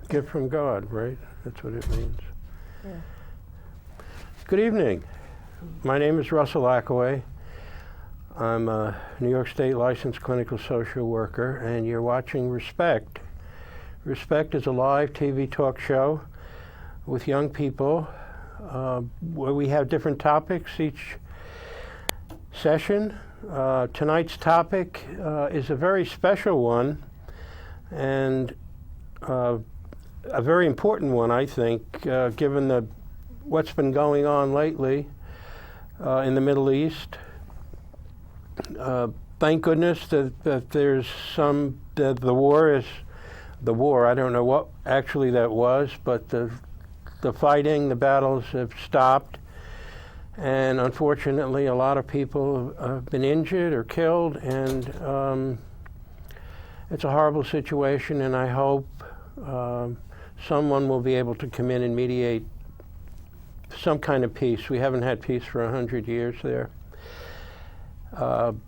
Gift from God, right? That's what it means. Yeah. Good evening. My name is Russell Ackaway. I'm a New York State licensed clinical social worker, and you're watching Respect. Respect is a live TV talk show with young people where we have different topics each session. Tonight's topic is a very special one and a very important one, I think, given what's been going on lately in the Middle East. Thank goodness that there's the war, I don't know what actually that was, but the fighting, the battles have stopped. And unfortunately, a lot of people have been injured or killed, and it's a horrible situation, and I hope someone will be able to come in and mediate some kind of peace. We haven't had peace for 100 years there.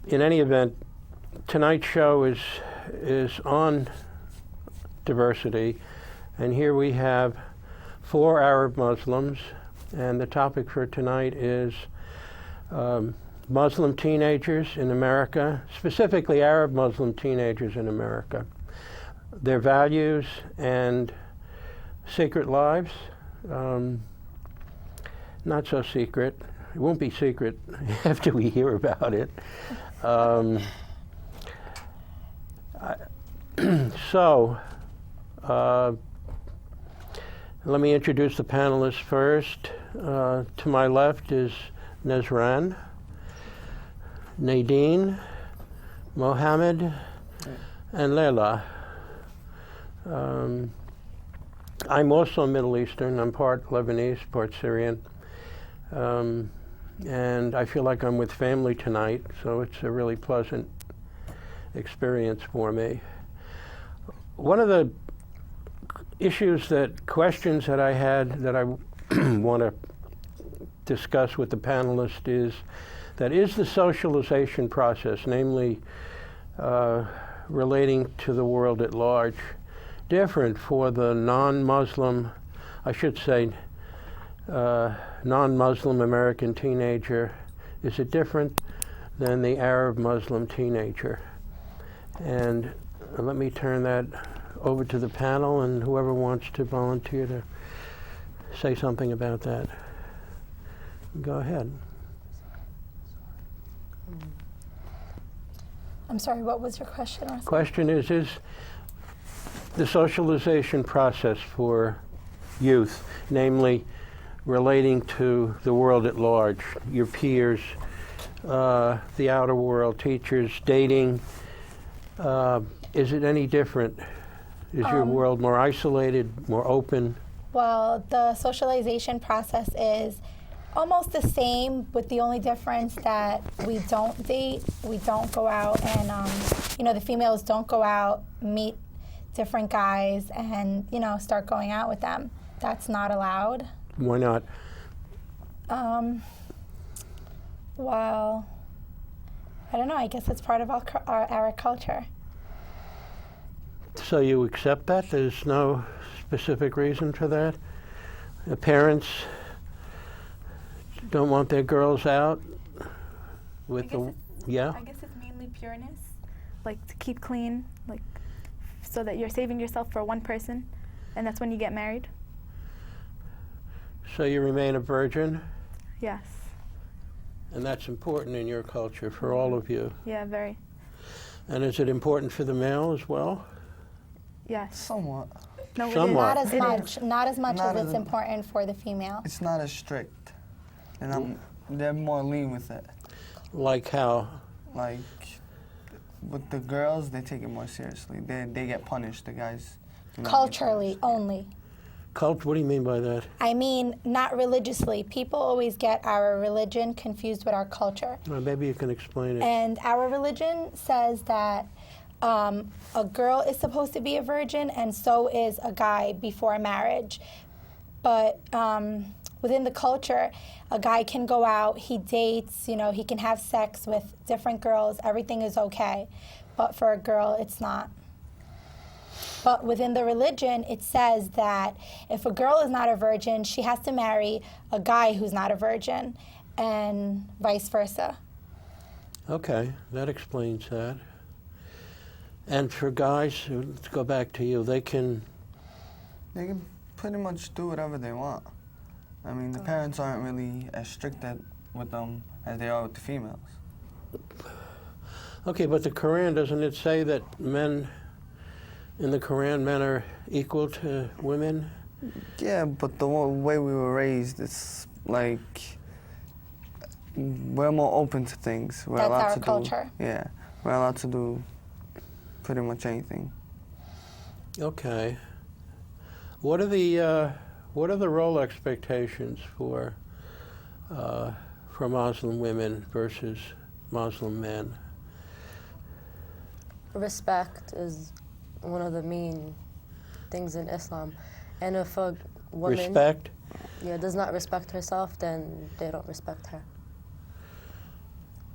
In any event, tonight's show is on diversity, and here we have 4 Arab Muslims, and the topic for tonight is Muslim teenagers in America, specifically Arab Muslim teenagers in America, their values and secret lives. Not so secret. It won't be secret after we hear about it. Let me introduce the panelists first. To my left is Nezran, Nadine, Mohammed, and Leila. I'm also Middle Eastern. I'm part Lebanese, part Syrian. And I feel like I'm with family tonight, so it's a really pleasant experience for me. One of the questions that I had that I want to discuss with the panelists is the socialization process, namely relating to the world at large, different for the non-Muslim, I should say, non-Muslim American teenager? Is it different than the Arab Muslim teenager? And let me turn that over to the panel, and whoever wants to volunteer to say something about that. Go ahead. I'm sorry, what was your question? Question is the socialization process for youth, namely relating to the world at large, your peers, the outer world, teachers, dating, is it any different? Is your world more isolated, more open? Well, the socialization process is almost the same, with the only difference that we don't date, we don't go out and, the females don't go out, meet different guys and, start going out with them. That's not allowed. Why not? Well, I don't know. I guess it's part of our culture. So you accept that? There's no specific reason for that? The parents don't want their girls out with I guess it's mainly pureness, like to keep clean, like so that you're saving yourself for one person, and that's when you get married. So you remain a virgin? Yes. And that's important in your culture for all of you? Yeah, very. And is it important for the male as well? Yes. Somewhat. No, Somewhat. Not as much as it's important for the female. It's not as strict. And they're more lean with it. Like how? Like, with the girls, they take it more seriously. They get punished, the guys do not Culturally get punished. only. What do you mean by that? I mean, not religiously. People always get our religion confused with our culture. Well, maybe you can explain it. And our religion says that a girl is supposed to be a virgin, and so is a guy before marriage. But within the culture, a guy can go out, he dates, he can have sex with different girls, everything is okay. But for a girl, it's not. But within the religion, it says that if a girl is not a virgin, she has to marry a guy who's not a virgin, and vice versa. Okay, that explains that. And for guys, let's go back to you. They can pretty much do whatever they want. I mean, the parents aren't really as strict with them as they are with the females. Okay, but the Quran, doesn't it say that men, in the Quran, men are equal to women? Yeah, but the way we were raised, it's like we're more open to things. We're That's allowed our to culture. Yeah, we're allowed to do pretty much anything. Okay. What are the role expectations for Muslim women versus Muslim men? Respect is one of the main things in Islam. And if a woman Respect? does not respect herself, then they don't respect her.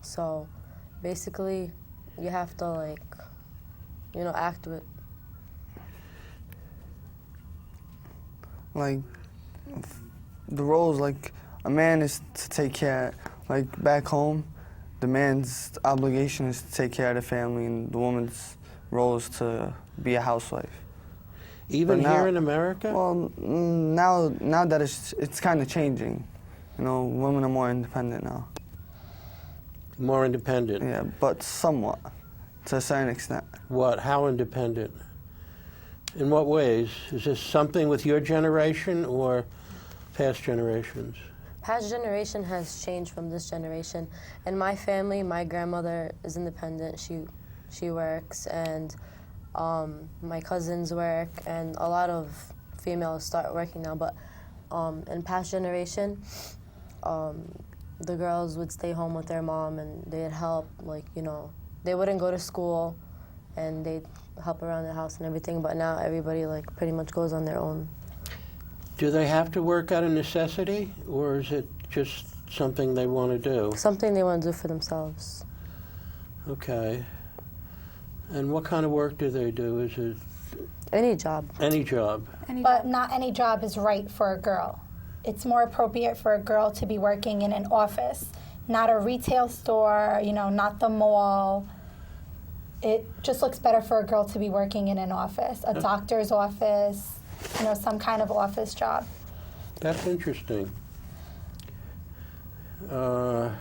So basically, you have to, act with. Like, the roles, like, a man is to take care, like, back home, the man's obligation is to take care of the family, and the woman's role is to be a housewife. Even But now- here in America? Well, now that it's kind of changing. You know, women are more independent now. More independent? Yeah, but somewhat, to a certain extent. What? How independent? In what ways? Is this something with your generation or past generations? Past generation has changed from this generation. In my family, my grandmother is independent. She works, and my cousins work, and a lot of females start working now. But in past generation, the girls would stay home with their mom, and they'd help. They wouldn't go to school, and they'd help around the house and everything. But now everybody pretty much goes on their own. Do they have to work out of necessity, or is it just something they want to do? Something they want to do for themselves. Okay. And what kind of work do they do? Is it Any job. any job? But not any job is right for a girl. It's more appropriate for a girl to be working in an office, not a retail store, not the mall. It just looks better for a girl to be working in an office, a doctor's office, some kind of office job. That's interesting. So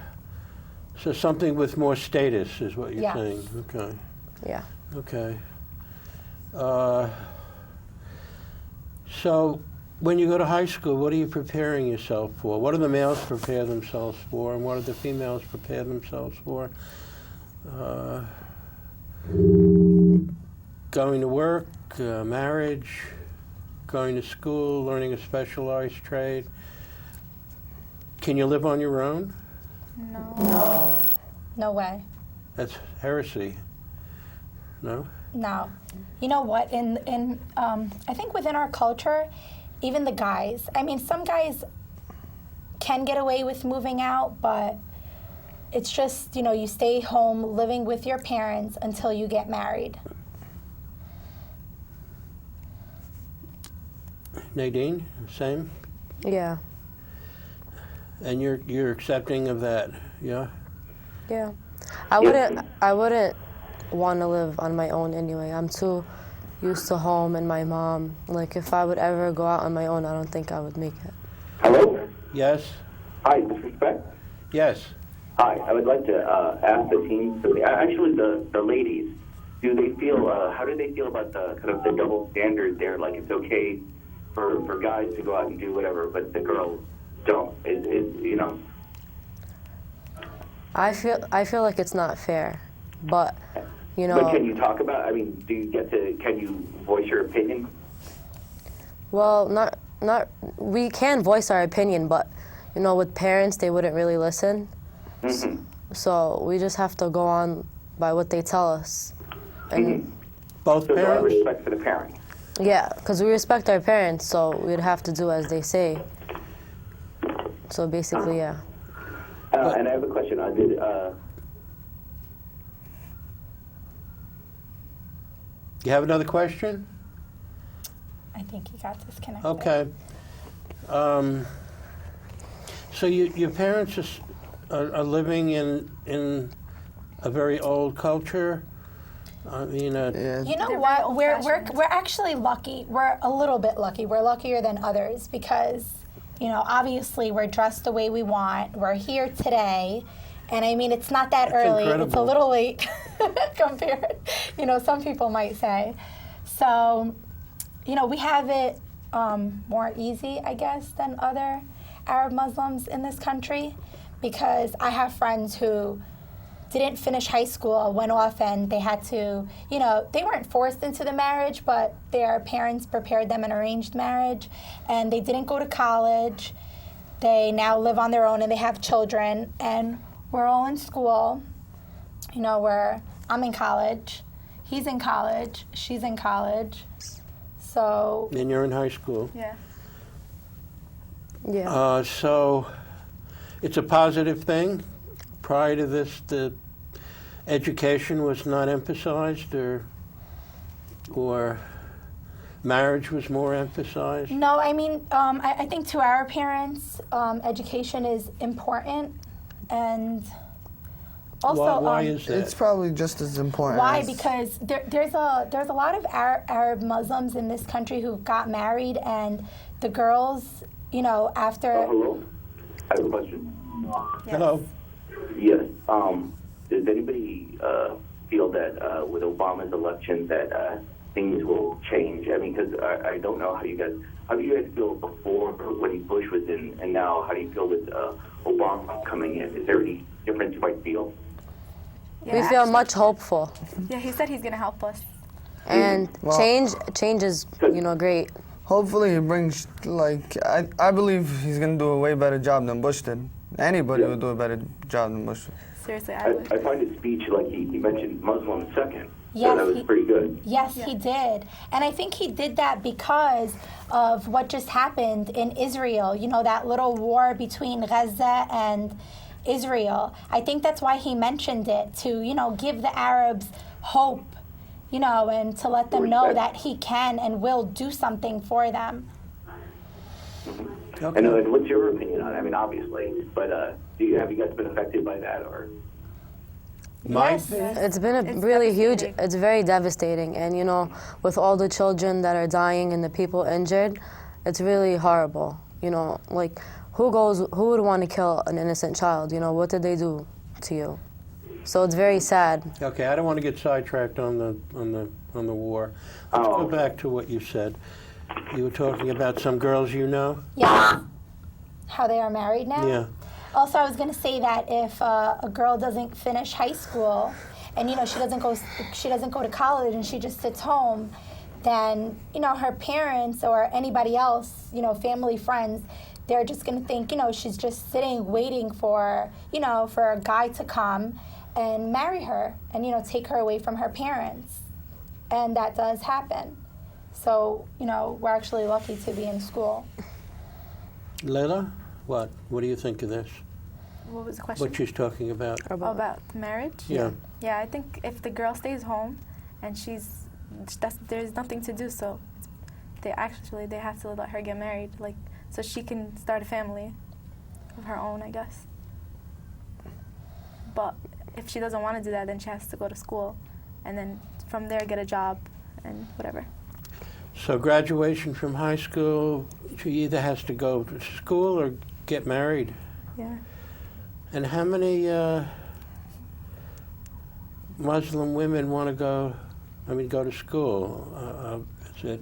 something with more status is what you're Yes. saying. Okay. Yeah. Okay. So when you go to high school, what are you preparing yourself for? What do the males prepare themselves for, and what do the females prepare themselves for? Going to work, marriage, going to school, learning a specialized trade. Can you live on your own? No. No way. That's heresy. No? No. You know what? I think within our culture, even the guys, some guys can get away with moving out, but it's just, you stay home living with your parents until you get married. Nadine, same? Yeah. And you're accepting of that, yeah? Yeah. I wouldn't want to live on my own anyway. I'm too used to home and my mom. If I would ever go out on my own, I don't think I would make it. Hello? Yes? Hi, disrespect? Yes. Hi, I would like to ask the team, actually the ladies, do they feel, how do they feel about the kind of the double standard there? Like it's okay for guys to go out and do whatever, but the girls don't, I feel like it's not fair, but But can you talk about, can you voice your opinion? Well, not we can voice our opinion, but with parents they wouldn't really listen. Mm-hmm. So we just have to go on by what they tell us. And Both So parents? respect for the parents. yeah, because we respect our parents, so we'd have to do as they say. So basically, yeah. And I have a question. You have another question? I think he got disconnected. Okay. So your parents are living in a very old culture. I mean, Yeah. You know They're what? very We're old-fashioned. actually lucky. We're a little bit lucky. We're luckier than others because, obviously we're dressed the way we want. We're here today, and I mean it's not that That's early. It's a incredible. little late compared. Some people might say. So, we have it more easy, I guess, than other Arab Muslims in this country because I have friends who didn't finish high school, went off, and they had to, they weren't forced into the marriage, but their parents prepared them an arranged marriage, and they didn't go to college. They now live on their own, and they have children, and we're all in school. I'm in college, he's in college, she's in college, so. and you're in high school. Yeah. Yeah. So it's a positive thing. Prior to this, the education was not emphasized, or marriage was more emphasized. No, I mean, I think to our parents, education is important, and also Why is that? It's probably just as important. why? as- Because there's a lot of Arab Muslims in this country who got married, and the girls, after. Hello? I have a question. Hello. Yes. Does anybody feel that with Obama's election that things will change? I mean, because I don't know how do you guys feel before when Bush was in, and now how do you feel with Obama coming in? Is there any difference you might feel? Yeah, We feel actually- much hopeful, Yeah, he said he's gonna help us. and Well- change is great. Hopefully he brings, I believe he's going to do a way better job than Bush did. Anybody would do a better job than Bush did. Seriously, I, I would. I find his speech like he mentioned Muslims second. Yes, so that was he- pretty good. Yes, he did. And I think he did that because of what just happened in Israel, that little war between Gaza and Israel. I think that's why he mentioned it, to, give the Arabs hope, and to let them know that he can and will do something for them. Okay. And what's your opinion on it? I mean, obviously, but have you guys been affected by that, or? Yes. It's been It's really huge. devastating. It's very devastating, and with all the children that are dying and the people injured, it's really horrible. Who would want to kill an innocent child? What did they do to you? So it's very sad. Okay, I don't want to get sidetracked on the war. Let's go back to what you said. You were talking about some girls you know? Yes. How they are married now? Yeah. Also, I was going to say that if a girl doesn't finish high school, and she doesn't go to college, and she just sits home, then her parents or anybody else, family, friends, they're just going to think she's just sitting waiting for for a guy to come and marry her and take her away from her parents, and that does happen. So we're actually lucky to be in school. Leila, what? What do you think of this? What was the question? What she's talking about? About marriage? Yeah. Yeah, I think if the girl stays home and there's nothing to do, so they have to let her get married, so she can start a family of her own, I guess. But if she doesn't want to do that, then she has to go to school, and then from there get a job and whatever. So graduation from high school, she either has to go to school or get married. Yeah. And how many Muslim women want to go to school? Is it?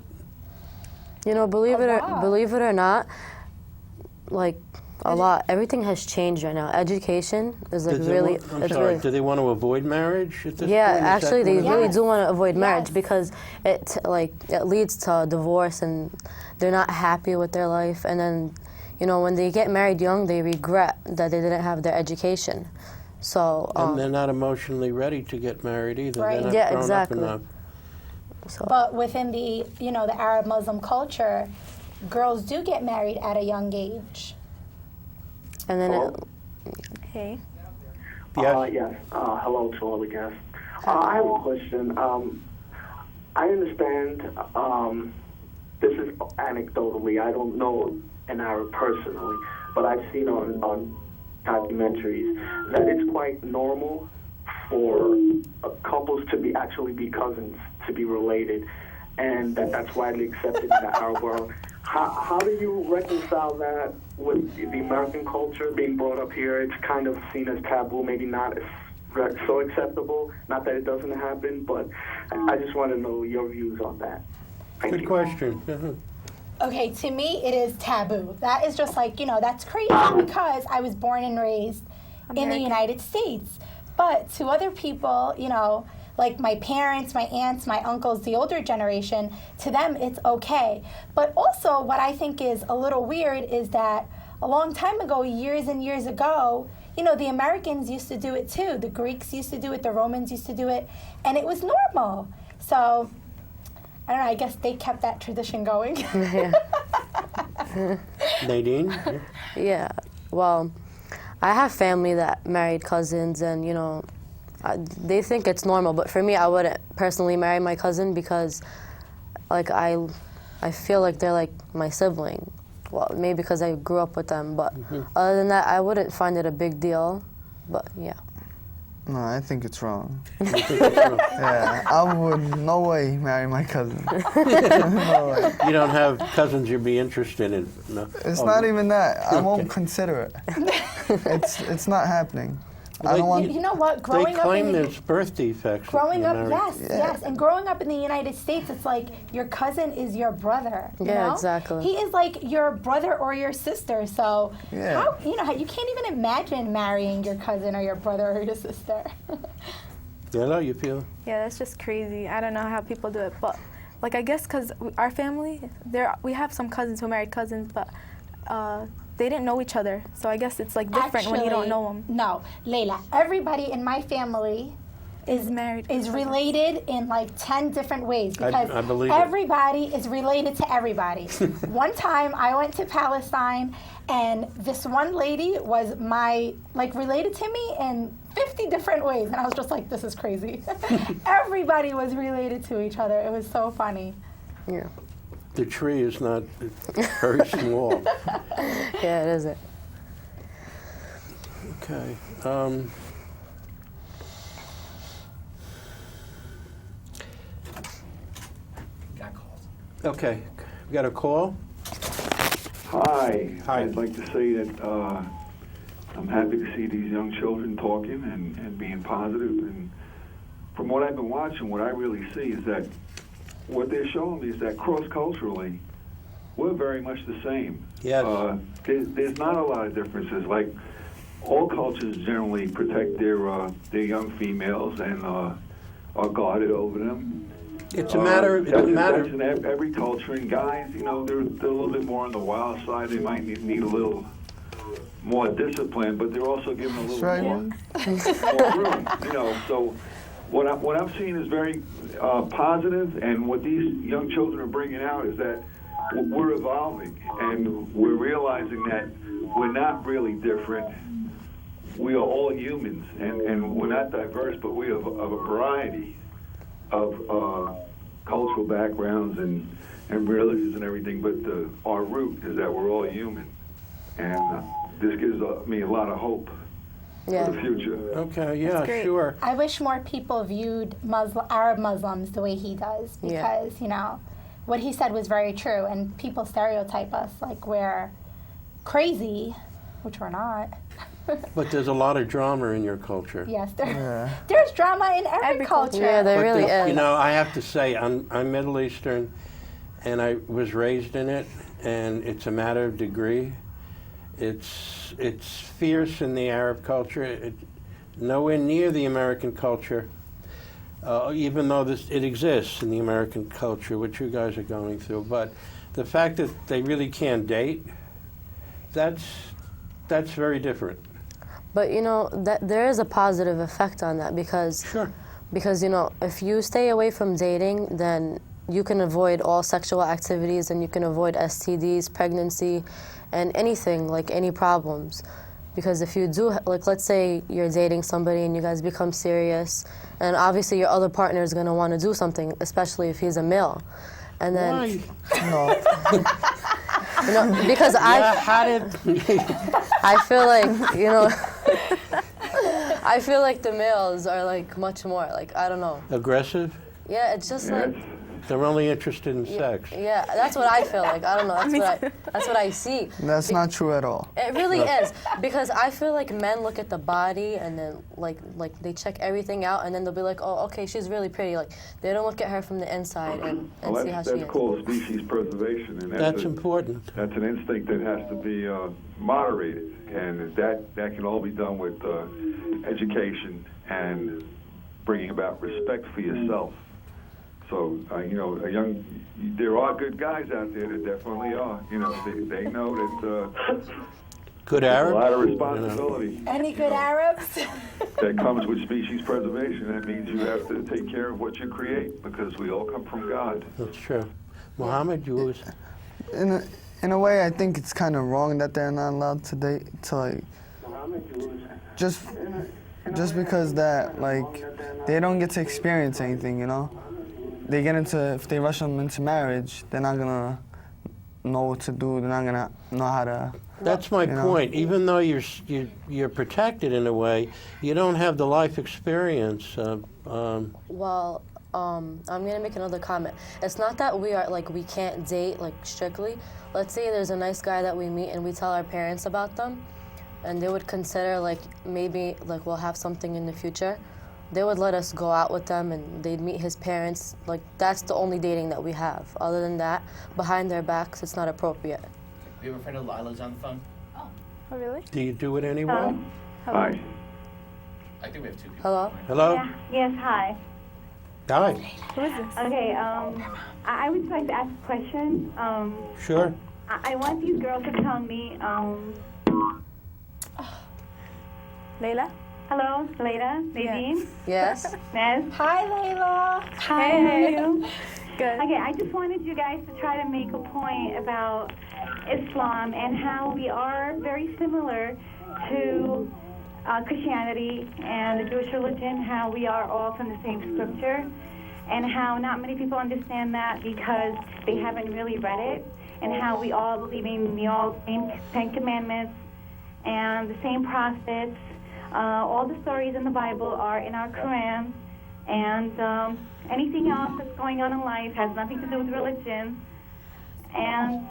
Believe A it lot. or not, a lot. Everything has changed right now. Education is Does they really. want- I'm it's sorry. really. Do they want to avoid marriage at this Yeah, point? Is that actually, they one of really Yes. do want to avoid marriage Yes. because it leads to divorce, and they're not happy with their life. And then, when they get married young, they regret that they didn't have their education. So. And they're not emotionally ready to get married either. Right. They're not Yeah, grown exactly. up enough. so But within the the Arab Muslim culture, girls do get married at a young age. and then Oh. Hey. Yes. Yes. Hello to all the guests. I have a question. I understand this is anecdotally, I don't know an Arab personally, but I've seen on documentaries that it's quite normal for couples to actually be cousins, to be related, and that's widely accepted in the Arab world. How do you reconcile that with the American culture being brought up here? It's kind of seen as taboo, maybe not as so acceptable. Not that it doesn't happen, but I just want to know your views on that. Thank Good you. question. Okay, to me, it is taboo. That is just like, that's crazy because I was born and raised in the American. United States. But to other people, like my parents, my aunts, my uncles, the older generation, to them it's okay. But also what I think is a little weird is that a long time ago, years and years ago, the Americans used to do it too. The Greeks used to do it, the Romans used to do it, and it was normal. So, I don't know, I guess they kept that tradition going. Nadine? Yeah, well, I have family that married cousins, and they think it's normal. But for me, I wouldn't personally marry my cousin because, like, I feel like they're like my sibling. Well, maybe because I grew up with them, but other than that, I wouldn't find it a big deal. But yeah. No, I think it's wrong. You think it's wrong? Yeah, I would no way marry my cousin. No way. You don't have cousins you'd be interested in? No. It's Oh, not even that. I won't Okay. consider it. It's not happening. I Like, don't want. You know what? They Growing up claim in the there's birth defects. Growing in up, America. yes. And growing up in the United States, it's like your cousin is your brother. You Yeah, know? exactly. He is like your brother or your sister. So, Yeah. you can't even imagine marrying your cousin or your brother or your sister. Hello, you feel? Yeah, that's just crazy. I don't know how people do it, but like I guess because our family, we have some cousins who married cousins, but they didn't know each other. So I guess it's like different when you don't know them. No, Layla, everybody in my family Is married. is related in like 10 different ways because I believe it. everybody is related to everybody. One time I went to Palestine and this one lady was related to me in 50 different ways, and I was just like, this is crazy. Everybody was related to each other. It was so funny. Yeah. The tree is not very small. Yeah, it isn't. Okay. Okay. We got a call? Hi. Hi. I'd like to say that I'm happy to see these young children talking and being positive. And from what I've been watching, what I really see is that what they're showing me is that cross-culturally, we're very much the same. Yes. There's not a lot of differences. Like, all cultures generally protect their young females and are guarded over them. It's a matter. That's in every culture. And guys, they're a little bit more on the wild side. They might need a little more discipline, but they're also given a little right. more room. So what I'm seeing is very positive, and what these young children are bringing out is that we're evolving, and we're realizing that we're not really different. We are all humans, and we're not diverse, but we have a variety of cultural backgrounds and religions and everything, but our root is that we're all human. And this gives me a lot of hope Yeah. for the future. Okay, yeah, great. sure. I wish more people viewed Arab Muslims the way he does Yeah. because, what he said was very true, and people stereotype us like we're crazy, which we're not. But there's a lot of drama in your culture. Yes, Yeah. there's drama in every Every culture. culture. Yeah, there But really the- is. I have to say, I'm Middle Eastern, and I was raised in it, and it's a matter of degree. It's fierce in the Arab culture, nowhere near the American culture, even though it exists in the American culture, which you guys are going through. But the fact that they really can't date, that's very different. But that there is a positive effect on that because Sure. if you stay away from dating, then you can avoid all sexual activities and you can avoid STDs, pregnancy, and anything, like any problems. Because if you do, like let's say you're dating somebody and you guys become serious, and obviously your other partner is going to want to do something, especially if he's a male. And then, Why? because How did? I feel like, I feel like the males are like much more, like, I don't know. Aggressive? Yeah, it's just like, They're only interested in sex. yeah, that's what I feel like. I don't know, that's what I see. That's not true at all. It really is, because I feel like men look at the body and then like they check everything out and then they'll be like, oh, okay, she's really pretty. Like they don't look at her from the inside and Well, see how she that's is. called species preservation, and That's important. That's an instinct that has to be moderated, and that can all be done with education and bringing about respect for yourself. So, there are good guys out there that definitely are. They know that Good there's Arab? a lot of responsibility Any good Arabs? that comes with species preservation. That means you have to take care of what you create, because we all come from God. That's true. Muhammad, you was... In a way, I think it's kind of wrong that they're not allowed to date, to like, just because that, like, they don't get to experience anything, They get if they rush them into marriage, they're not gonna know what to do. They're not gonna know how to. That's my point. Even though you're protected in a way, you don't have the life experience. Well, I'm gonna make another comment. It's not that we can't date like strictly. Let's say there's a nice guy that we meet and we tell our parents about them, and they would consider like maybe like we'll have something in the future. They would let us go out with them and they'd meet his parents. Like that's the only dating that we have. Other than that, behind their backs, it's not appropriate. We have a friend of Lila's on the phone. Oh, really? Do you do it anyway? Hi. I think we have two people. Hello? Hello? Yeah. Yes, hi. Hi. Who is this? Okay, I would like to ask a question. Sure. I want these girls to tell me, Layla? hello, Leda, Nadine, Yes? Nez. Hi, Layla. Hi, how are you? Good. Okay, I just wanted you guys to try to make a point about Islam and how we are very similar to Christianity and the Jewish religion, how we are all from the same scripture, and how not many people understand that because they haven't really read it, and how we all believe in the same Ten Commandments and the same prophets. All the stories in the Bible are in our Quran, and anything else that's going on in life has nothing to do with religion, and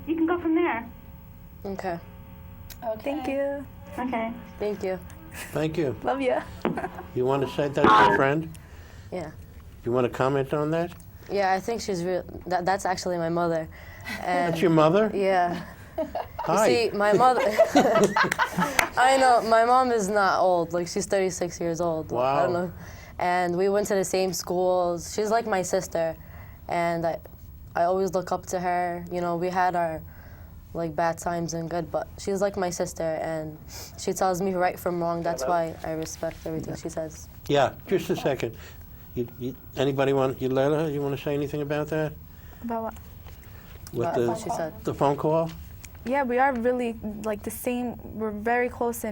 you can go from there. Okay. Thank you. Okay. Thank you. Thank you. Love you. You want to say that to your friend? Yeah. You want to comment on that? Yeah, I think she's real. That's actually my mother. And That's your mother? Yeah. Hi. You see, my mother. I know my mom is not old. Like she's 36 years old. Wow. I don't know. And we went to the same schools. She's like my sister, and I always look up to her. We had our like bad times and good, but she's like my sister, and she tells me right from wrong. That's why I respect everything she says. Yeah, just a second. Anybody want, Layla, you want to say anything about that? About what? With What she said. the phone call? Yeah, we are really like the same. We're very close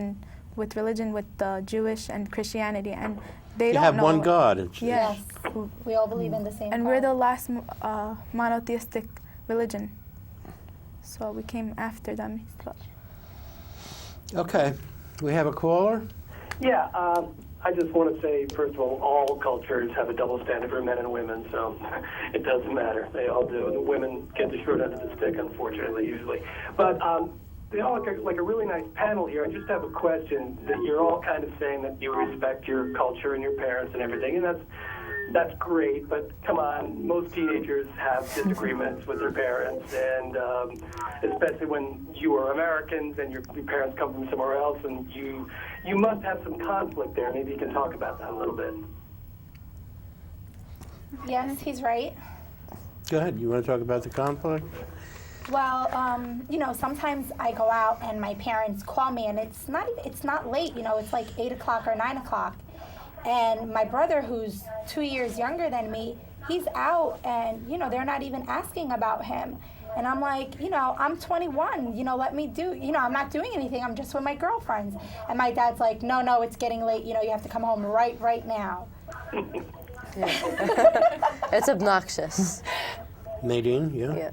with religion, with the Jewish and Christianity, and they You don't have know. one God. It's, Yes. We all believe in the same And God. we're the last monotheistic religion. So we came after them. Okay. We have a caller? Yeah, I just want to say, first of all cultures have a double standard for men and women, so it doesn't matter. They all do. The women get the short end of the stick, unfortunately, usually. But they all look like a really nice panel here. I just have a question that you're all kind of saying that you respect your culture and your parents and everything, and that's great, but come on, most teenagers have disagreements with their parents, and especially when you are Americans and your parents come from somewhere else, and you must have some conflict there. Maybe you can talk about that a little bit. Yes, he's right. Go ahead. You want to talk about the conflict? Well, sometimes I go out and my parents call me, and it's not late. It's like 8 o'clock or 9 o'clock. And my brother, who's 2 years younger than me, he's out, and, they're not even asking about him. And I'm like, I'm 21, let me do, I'm not doing anything, I'm just with my girlfriends. And my dad's like, no, it's getting late, you have to come home right now. Yeah. It's obnoxious. Nadine, yeah? Yeah.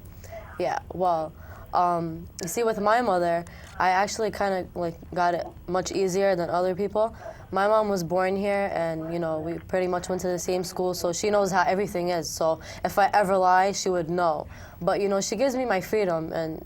Yeah, well, you see, with my mother, I actually kind of like got it much easier than other people. My mom was born here, and you know, we pretty much went to the same school, so she knows how everything is. So if I ever lie, she would know. But you know, she gives me my freedom, and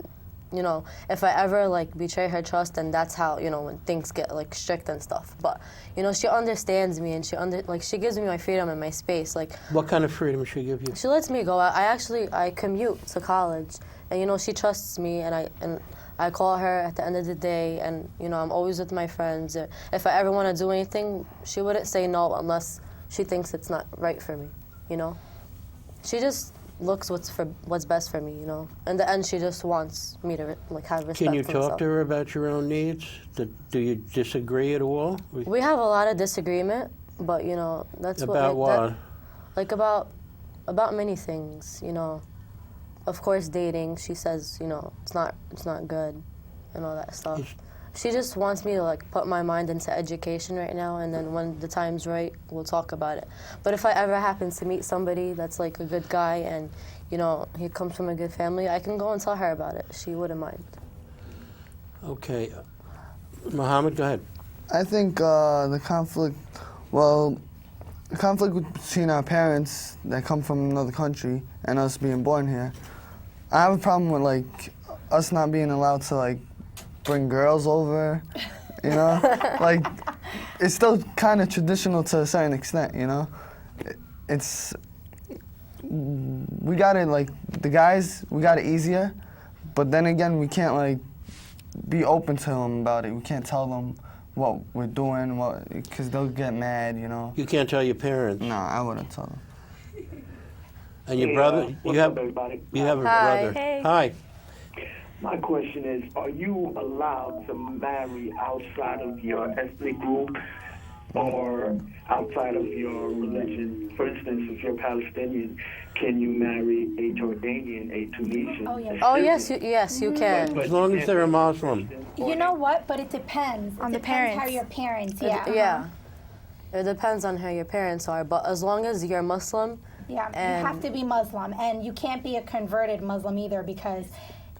you know, if I ever like betray her trust, then that's how, you know, when things get like strict and stuff. But you know, she understands me, and she gives me my freedom and my space. Like, What kind of freedom does she give you? she lets me go out. I commute to college, and you know, she trusts me, and I call her at the end of the day, and you know, I'm always with my friends. If I ever want to do anything, she wouldn't say no unless she thinks it's not right for me, you know? She just looks what's best for me, you know? In the end, she just wants me to like have respect Can you for talk myself. to her about your own needs? Do you disagree at all? We have a lot of disagreement, but you know, that's About what? Like about many things, you know. Of course, dating. She says, you know, it's not good, and all that stuff. She just wants me to like put my mind into education right now, and then when the time's right, we'll talk about it. But if I ever happen to meet somebody that's like a good guy, and you know, he comes from a good family, I can go and tell her about it. She wouldn't mind. Okay. Mohammed, go ahead. I think the conflict between our parents that come from another country and us being born here, I have a problem with like us not being allowed to like bring girls over, you know? Like, it's still kind of traditional to a certain extent, you know? We got it, like, the guys, we got it easier, but then again, we can't like be open to them about it. We can't tell them what we're doing, because they'll get mad, you know? You can't tell your parents. No, I wouldn't tell them. And your Hey, brother? what's up, everybody? You have a Hi. brother. Hey. Hi. My question is, are you allowed to marry outside of your ethnic group or outside of your religion? For instance, if you're Palestinian, can you marry a Jordanian, a Tunisian? Oh, yes. Oh yes, you can. As long as they're a Muslim. You know what? But it depends. On It the depends how parents. your parents, yeah. Yeah. It depends on how your parents are, but as long as you're Muslim, Yeah, And- you have to be Muslim, and you can't be a converted Muslim either, because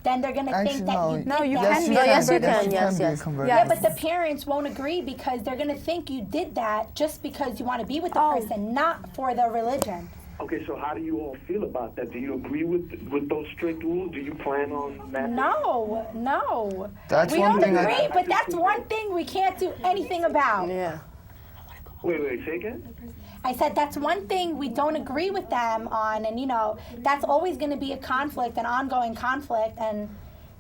then they're gonna Actually, think that no. you did No, you that. can be Oh, yes, you converted. can. Yes, be a yes. converted. Yeah, but the parents won't agree because they're gonna think you did that just because you want to be with the Oh. person, not for the religion. Okay, so how do you all feel about that? Do you agree with those strict rules? Do you plan on marrying? No. That's We one don't thing agree, but that's one thing we can't do anything about. yeah. Wait, say again? I said that's one thing we don't agree with them on, and you know that's always going to be a conflict, an ongoing conflict, and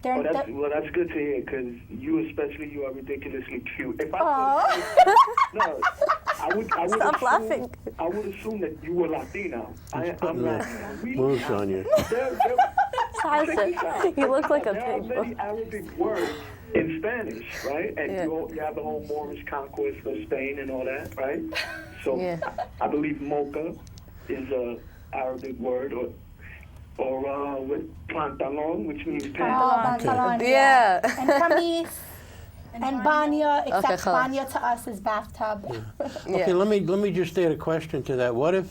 they're. Well, that's good to hear, because you are ridiculously cute. If Aw. no, I would Stop assume, laughing. I would assume that you were Latino. I'm not. Moves on you. You look like a There are pig. many Arabic words in Spanish, right? And Yeah. you have the whole Moorish conquest of Spain and all that, right? So Yeah. I believe mocha is a Arabic word, or with pantalon, which means Oh, pants. pantalon, Yeah. And camis, and baño, except Okay, خلاص. baño to us is bathtub. Okay, let me just add a question to that. What if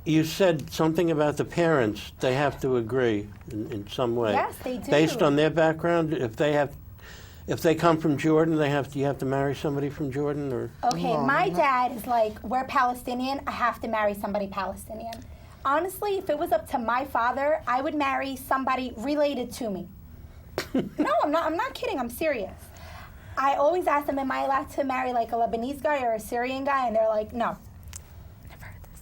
you said something about the parents? They have to agree in some way. Yes, they do. Based on their background, if they come from Jordan, you have to marry somebody from Jordan, or Okay, my dad is like, we're Palestinian, I have to marry somebody Palestinian. Honestly, if it was up to my father, I would marry somebody related to me. No, I'm not kidding, I'm serious. I always ask them, am I allowed to marry like a Lebanese guy or a Syrian guy? And they're like, no.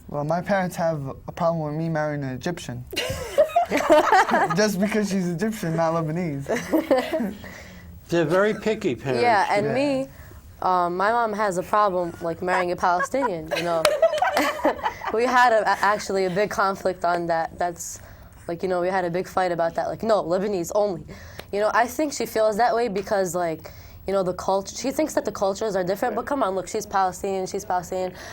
Well, my parents have a problem with me marrying an Egyptian. Just because she's Egyptian, not Lebanese. they're very picky parents. Yeah, and me, my mom has a problem like marrying a Palestinian. You know, we had actually a big conflict on that. That's like, you know, we had a big fight about that. Like, no, Lebanese only. You know, I think she feels that way because like, you know, the culture. She thinks that the cultures are different. But come on, look, she's Palestinian.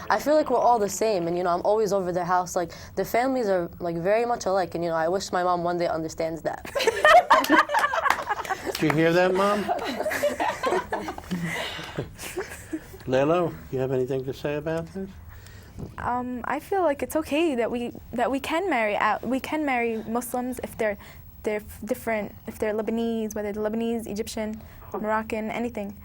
I feel like we're all the same. And you know, I'm always over their house. Like the families are like very much alike. And you know, I wish my mom one day understands that. Did you hear that, Mom? Lelo, you have anything to say about this? I feel like it's okay that we can marry Muslims if they're different, if they're Lebanese, whether they're Lebanese, Egyptian, Moroccan, anything,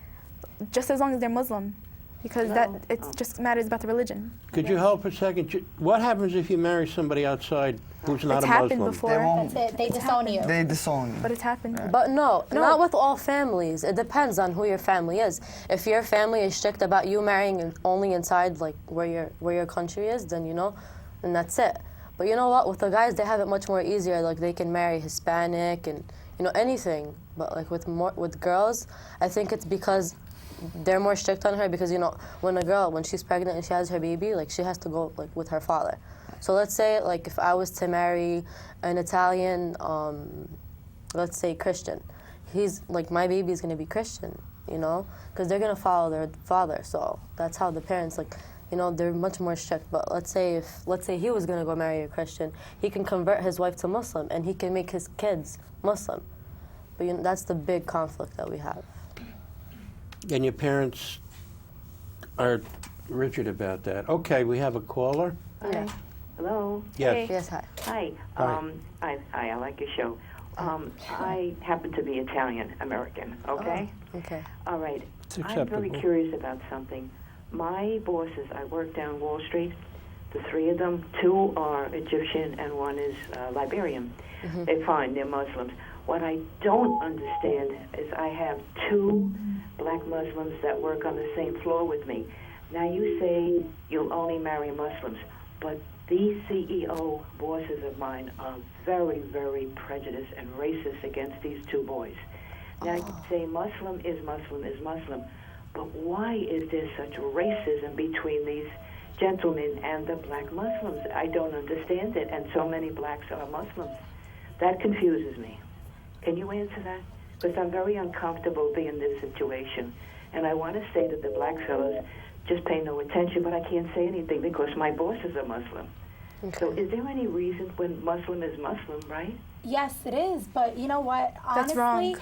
just as long as they're Muslim, because it just matters about the religion. Could you help a second? What happens if you marry somebody outside who's not It's a happened Muslim? before. They won't. That's it. They disown you. They disown you. But it's happened. But no, not with all families. It depends on who your family is. If your family is strict about you marrying only inside like where your country is, then then that's it. But you know what? With the guys, they have it much more easier. Like they can marry Hispanic and anything. But like with girls, I think it's because they're more strict on her because when she's pregnant and she has her baby, like she has to go like with her father. So let's say like if I was to marry an Italian, let's say Christian, he's like my baby's gonna be Christian, because they're gonna follow their father. So that's how the parents they're much more strict. But let's say he was gonna go marry a Christian, he can convert his wife to Muslim and he can make his kids Muslim. But that's the big conflict that we have. And your parents are rigid about that. Okay, we have a caller. Yeah. Hello. Yes. Yes. Hi. Hi. I like your show. I happen to be Italian American. Okay. Oh, okay. All right. It's I'm acceptable. very curious about something. My bosses, I work down Wall Street. The three of them, two are Egyptian and one is Liberian. Mm-hmm. They're fine. They're Muslims. What I don't understand is I have two black Muslims that work on the same floor with me. Now you say you'll only marry Muslims, but these CEO bosses of mine are very, very prejudiced and racist against these two boys. Now you say Muslim is Muslim is Muslim, but why is there such racism between these gentlemen and the black Muslims? I don't understand it, and so many blacks are Muslims. That confuses me. Can you answer that? Because I'm very uncomfortable being in this situation. And I want to say to the black fellows, just pay no attention, but I can't say anything because my bosses are Muslim. Okay. So is there any reason when Muslim is Muslim, right? Yes, it is. But you know what? That's Honestly, wrong.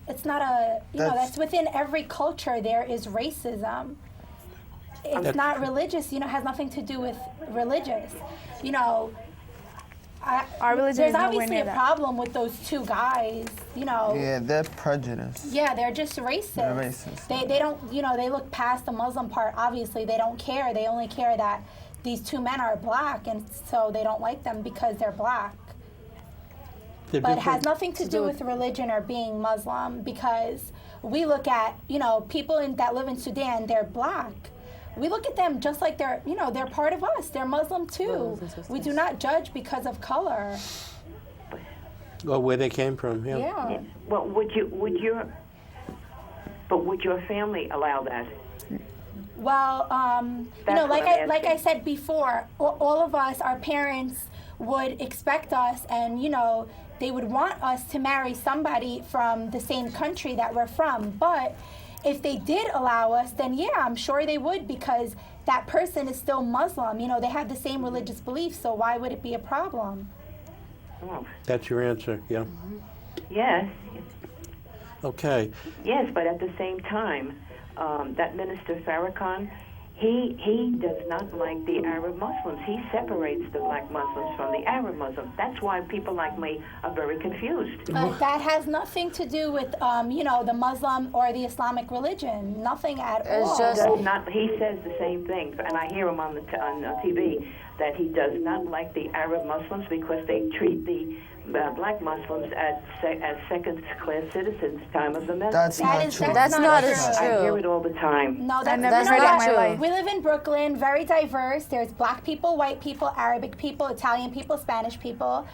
it's not a that's within every culture there is racism. It's not religious. Has nothing to do with religious. Our religion There's is nowhere obviously near a that. problem with those two guys. Yeah, they're prejudiced. Yeah, they're just racist. They're racist. They don't, they look past the Muslim part. Obviously, they don't care. They only care that these two men are black, and so they don't like them because they're black. But it has nothing to do with religion or being Muslim, because we look at, people that live in Sudan, they're black. We look at them just like they're part of us. They're Muslim too. We do not judge because of color. Well, where they came from, yeah. Yeah. Well, would your family allow that? Well, That's what I'm like I asking. said before, all of us, our parents would expect us, and they would want us to marry somebody from the same country that we're from. But if they did allow us, then yeah, I'm sure they would, because that person is still Muslim. They have the same religious beliefs, so why would it be a problem? Oh, That's your answer, yeah. yes. Okay. Yes, but at the same time, that Minister Farrakhan, he does not like the Arab Muslims. He separates the black Muslims from the Arab Muslims. That's why people like me are very confused. But that has nothing to do with, the Muslim or the Islamic religion. Nothing at all. He says the same thing, and I hear him on TV, that he does not like the Arab Muslims because they treat the black Muslims as second-class citizens time of the message. That's not true. I hear it all the time. No, I never heard it in my life. We live in Brooklyn, very diverse. There's black people, white people, Arabic people, Italian people, Spanish people,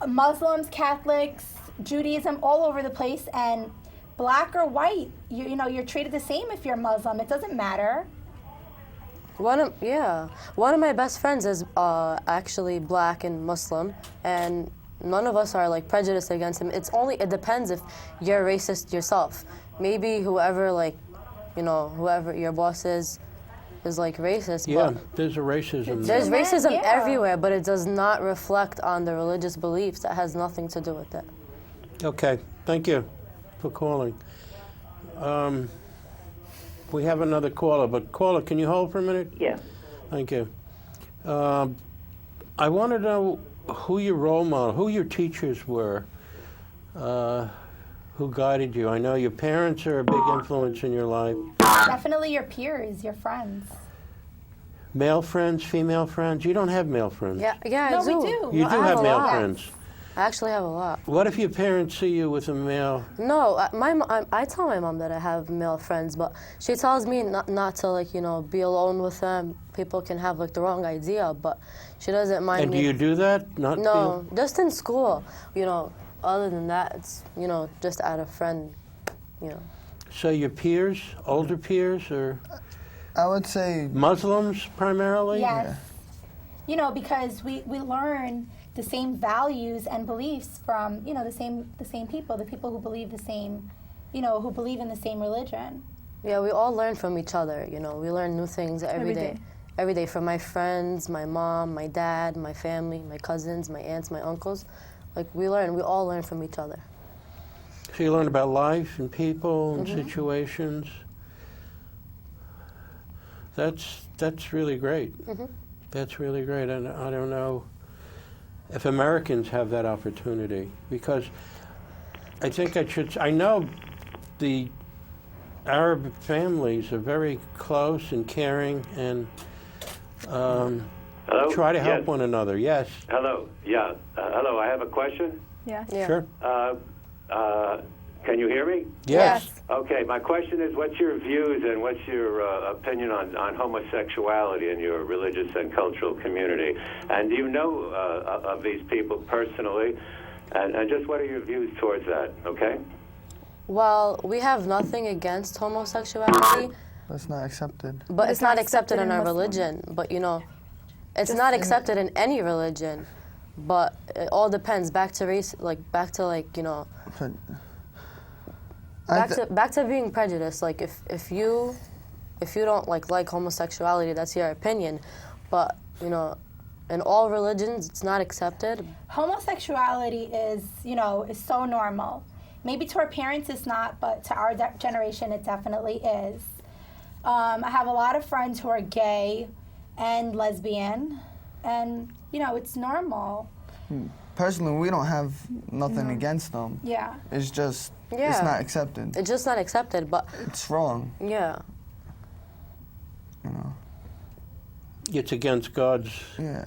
Muslims, Catholics, Judaism, all over the place. And black or white, you're treated the same if you're Muslim. It doesn't matter. One of my best friends is actually black and Muslim, and none of us are like prejudiced against him. It depends if you're racist yourself. Maybe whoever your boss is like racist. Yeah, but there's a racism. there's racism Yeah. everywhere, but it does not reflect on the religious beliefs. That has nothing to do with it. We have another caller, but caller, can you hold for a minute? Yeah. Thank you. I want to know who your role model, who your teachers were, who guided you. I know your parents are a big influence in your life. Definitely your peers, your friends. Male friends, female friends? You don't have male friends. Yeah, No, I do. we do. You No, do I have a male lot. friends. I actually have a lot. What if your parents see you with a male? No, I tell my mom that I have male friends, but she tells me not to, like, be alone with them. People can have, like, the wrong idea, but she doesn't mind And do me. you do that? Not No, just in school. Other than that, it's, just out of friend, So your peers, older peers, or I would say Muslims primarily? Yes. Because we learn the same values and beliefs from, the same people, the people who believe the same, who believe in the same religion. Yeah, we all learn from each other, We learn new things every day. Every day from my friends, my mom, my dad, my family, my cousins, my aunts, my uncles. Like, we all learn from each other. So you learn about life and people and situations. That's really great. That's really great. And I don't know if Americans have that opportunity, because I know the Arab families are very close and caring and Hello? try to help Yes. one another. Yes. Hello. Yeah. Hello. I have a question. Yeah. Sure. Can you hear me? Yes. Okay. My question is, what's your views and what's your opinion on homosexuality in your religious and cultural community? And do you know of these people personally? And just what are your views towards that? Okay. Well, we have nothing against homosexuality, that's not accepted. but it's not accepted in our Muslim. religion. But, it's not accepted in any religion. But it all depends. Back to race, back to being prejudiced. Like, if you don't like homosexuality, that's your opinion. But in all religions, it's not accepted. Homosexuality is so normal. Maybe to our parents it's not, but to our generation it definitely is. I have a lot of friends who are gay and lesbian, and it's normal. Personally, we don't have nothing against them. Yeah. It's just Yeah. it's not accepted. It's just not accepted, but It's wrong. yeah. It's against God's. Yeah.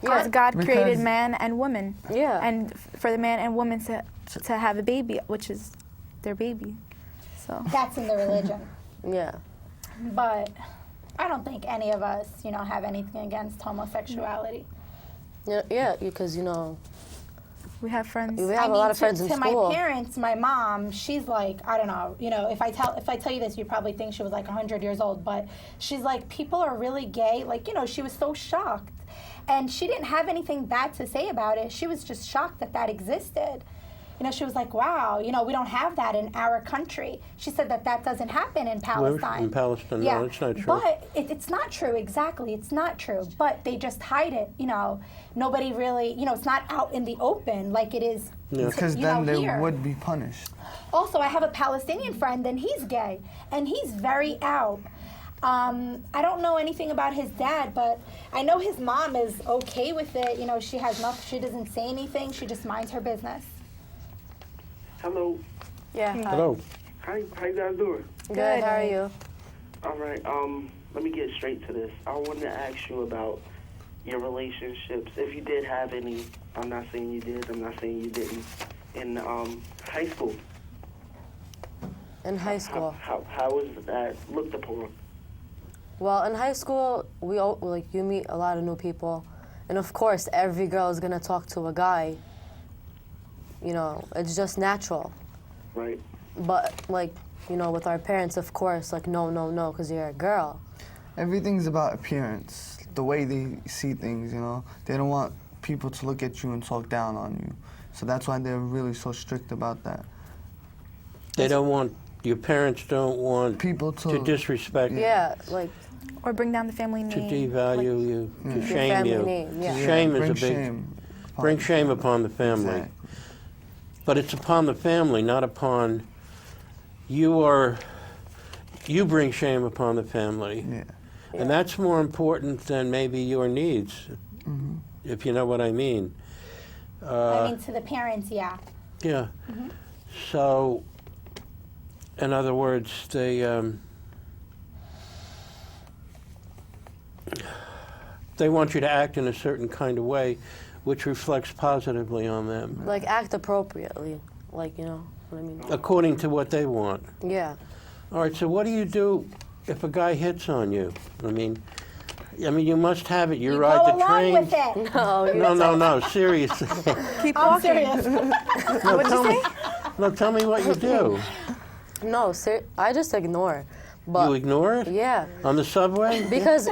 Because God Because- created man and woman. Yeah. And for the man and woman to have a baby, which is their baby. So That's in the religion. Yeah. But I don't think any of us, have anything against homosexuality. Yeah, because we have friends. we have a lot of friends in to school. my parents, my mom, she's like, I don't know, if I tell you this, you probably think she was like 100 years old, but she's like, people are really gay. Like, she was so shocked. And she didn't have anything bad to say about it. She was just shocked that existed. She was like, wow, we don't have that in our country. She said that doesn't happen in Palestine. In Palestine, Yeah. no, it's not true. But it's not true, exactly. It's not true. But they just hide it, Nobody really, it's not out in the open like it is, Because then they here. would be punished. Also, I have a Palestinian friend, and he's gay, and he's very out. I don't know anything about his dad, but I know his mom is okay with it. She has nothing. She doesn't say anything. She just minds her business. Hello. Yeah. Hello. How you guys doing? Good. How are you? All right. Let me get straight to this. I wanted to ask you about your relationships, if you did have any. I'm not saying you did. I'm not saying you didn't. In high school. In high school. How was that looked upon? Well, in high school, you meet a lot of new people, and of course, every girl is gonna talk to a guy. It's just natural. Right. But with our parents, of course, no, because you're a girl. Everything's about appearance, the way they see things, They don't want people to look at you and talk down on you. So that's why they're really so strict about that. Your parents don't want people to disrespect Yeah, or bring down the family to name. devalue you, to Your shame family you. name, yeah. Shame is bring a big shame. bring shame upon the family. Exactly. But it's upon the family, not upon you. you bring shame upon the family. Yeah. And that's more important than maybe your needs, if you know what I mean. I mean, to the parents, yeah. Yeah. So, in other words, they want you to act in a certain kind of way, which reflects positively on them, Like, act appropriately. Like, you know what I mean? according to what they want. Yeah. All right, so what do you do if a guy hits on you? I mean, you must have it. You ride go the along train. with it. No, seriously. Keep I'm walking. serious. No, tell me what you do. No, I just ignore. But You ignore it? yeah, On the subway? because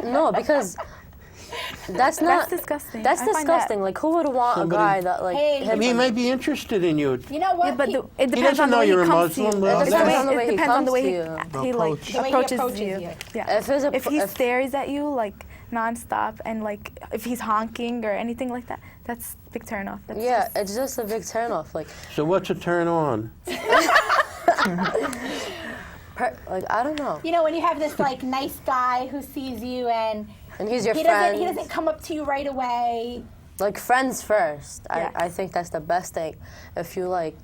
that's not. That's disgusting. That's I find disgusting. Like, who would want Somebody- a guy that like? Hey, hits He on may you? be interested in you. You know what? Yeah, but it He depends doesn't on the know way you're he a comes to you. Muslim. Well, It depends on the way It he depends on the comes way to you. he like Approach. The way he approaches approaches you. you. Yeah. If If he stares at you like nonstop and like if he's honking or anything like that, that's a big turn off. That's yeah, just- it's just a big turn off. Like, So what's a turn on? like I don't know. You know, when you have this like nice guy who sees you and he's your he friend. doesn't come up to you right away. Like, friends first. Yeah. I think that's the best thing. If you like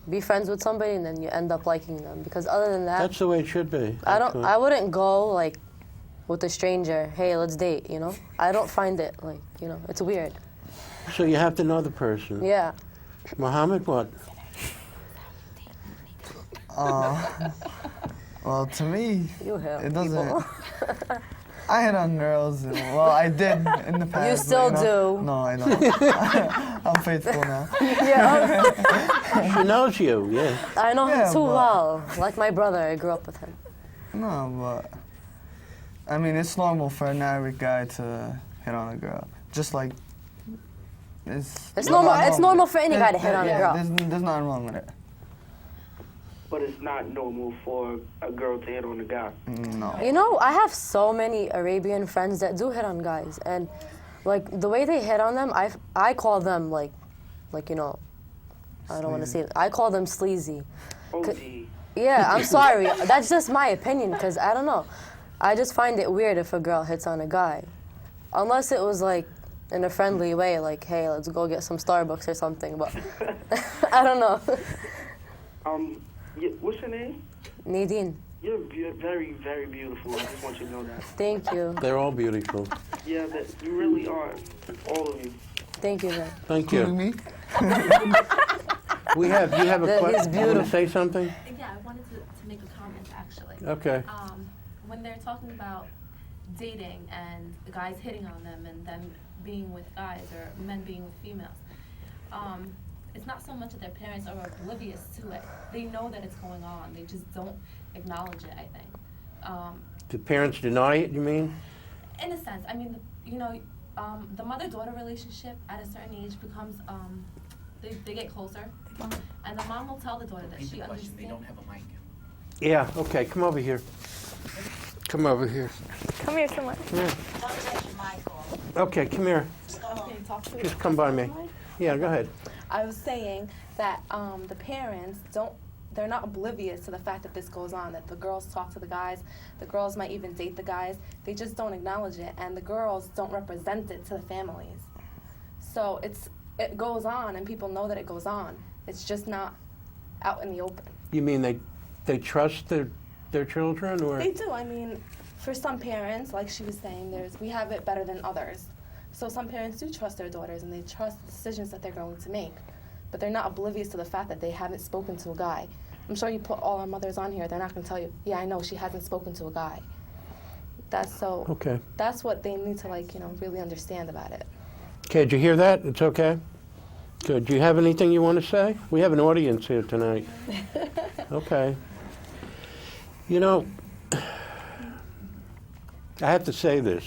be friends with somebody and then you end up liking them, because other than that, That's the way it should be. actually. I wouldn't go like with a stranger. Hey, let's date. You know, I don't find it like, you know, it's weird. So you have to know the person. Yeah. Mohammed, what? Well, to me, You hit it doesn't. people. I hit on girls. Well, I did in the past. but, still do. No, I don't. I'm faithful now. Yeah. She knows you, yeah. I know Yeah, him too but- well. Like my brother, I grew up with him. No, but I mean, it's normal for an average guy to hit on a girl. Just like it's normal. nothing It's wrong normal with for it. any guy to hit on a girl. There's nothing wrong with it. But it's not normal for a girl to hit on a guy. No. You know, I have so many Arabian friends that do hit on guys, and like the way they hit on them, I call them like you know, I don't want to say it. I call them sleazy. OG. Yeah, I'm sorry. That's just my opinion, because I don't know. I just find it weird if a girl hits on a guy, unless it was like in a friendly way, like, hey, let's go get some Starbucks or something. But I don't know. What's your name? Nadine. You're very, very beautiful. I just want you to know that. Thank you. They're all beautiful. Yeah, you really are. All of you. Thank you, man. Thank Including you. me. You have a That question? is You want beautiful. to say something? Yeah, I wanted to make a comment actually. Okay. When they're talking about dating and guys hitting on them and them being with guys or men being with females, it's not so much that their parents are oblivious to it. They know that it's going on. They just don't acknowledge it, I think. Do parents deny it, you mean? In a sense, I mean, the mother-daughter relationship at a certain age becomes, they get closer. And the mom will tell the daughter that she understands. They don't have a mic. Yeah, okay, come over here. Come over here. Come here, someone. Come here. Okay, come here. Just come by me. Yeah, go ahead. I was saying that the parents they're not oblivious to the fact that this goes on, that the girls talk to the guys, the girls might even date the guys. They just don't acknowledge it, and the girls don't represent it to the families. So it goes on, and people know that it goes on. It's just not out in the open. You mean they trust their children, or? They do. I mean, for some parents, like she was saying, we have it better than others. So some parents do trust their daughters, and they trust the decisions that they're going to make. But they're not oblivious to the fact that they haven't spoken to a guy. I'm sure you put all our mothers on here, they're not going to tell you, yeah, I know, she hasn't spoken to a guy. Okay. That's what they need to, really understand about it. Okay, did you hear that? It's okay? Good. Do you have anything you want to say? We have an audience here tonight. Okay. You know, I have to say this